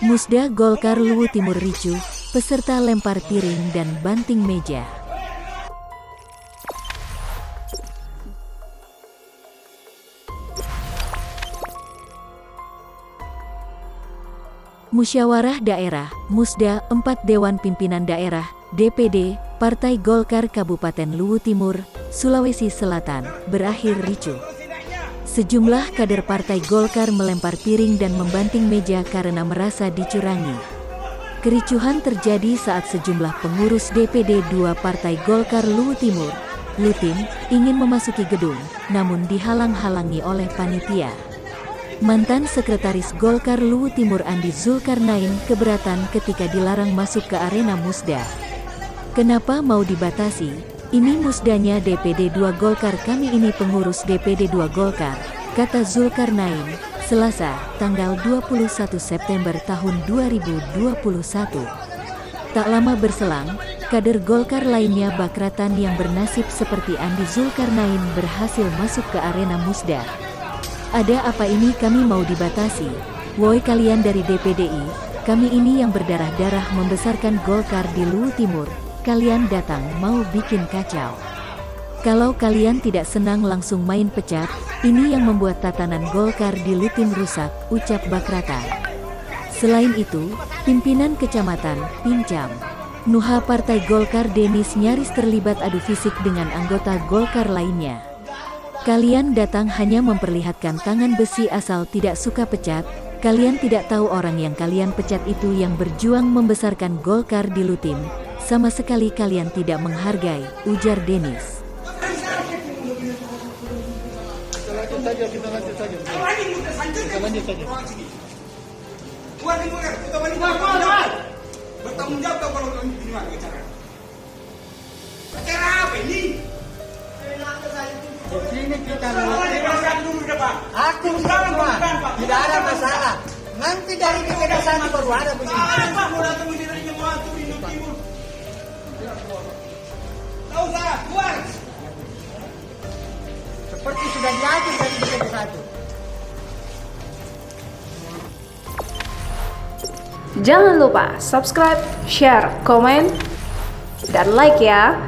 Musda Golkar Luwu Timur ricuh, peserta lempar piring dan banting meja. Musyawarah Daerah, Musda, 4 Dewan Pimpinan Daerah, DPD, Partai Golkar Kabupaten Luwu Timur, Sulawesi Selatan, berakhir ricuh. Sejumlah kader Partai Golkar melempar piring dan membanting meja karena merasa dicurangi. Kericuhan terjadi saat sejumlah pengurus DPD 2 Partai Golkar Luwu Timur, Lutim, ingin memasuki gedung, namun dihalang-halangi oleh panitia. Mantan Sekretaris Golkar Luwu Timur Andi Zulkarnain keberatan ketika dilarang masuk ke arena Musda. Kenapa mau dibatasi? Ini musdanya DPD 2 Golkar, kami ini pengurus DPD 2 Golkar, kata Zulkarnain, Selasa, tanggal 21 September tahun 2021. Tak lama berselang, kader Golkar lainnya bakratan yang bernasib seperti Andi Zulkarnain berhasil masuk ke arena Musda. Ada apa ini, kami mau dibatasi? Woi kalian dari DPDI, kami ini yang berdarah-darah membesarkan Golkar di Luwu Timur, kalian datang mau bikin kacau. Kalau kalian tidak senang langsung main pecat, ini yang membuat tatanan Golkar di Lutim rusak, ucap bakratan. Selain itu, pimpinan kecamatan, Pincam, Nuha Partai Golkar Denis nyaris terlibat adu fisik dengan anggota Golkar lainnya. Kalian datang hanya memperlihatkan tangan besi asal tidak suka pecat, kalian tidak tahu orang yang kalian pecat itu yang berjuang membesarkan Golkar di Lutim, sama sekali kalian tidak menghargai, ujar Denis. Bertanggung jawab kalau ini cara apa ini? Sini kita aku semua tidak ada masalah. Nanti dari kita sana baru ada begini. Apa mau datang ini dari jemaah tuh di Timur? Tahu saya keluar. Seperti sudah diatur dari DPD 1. Jangan lupa subscribe, share, komen, dan like ya.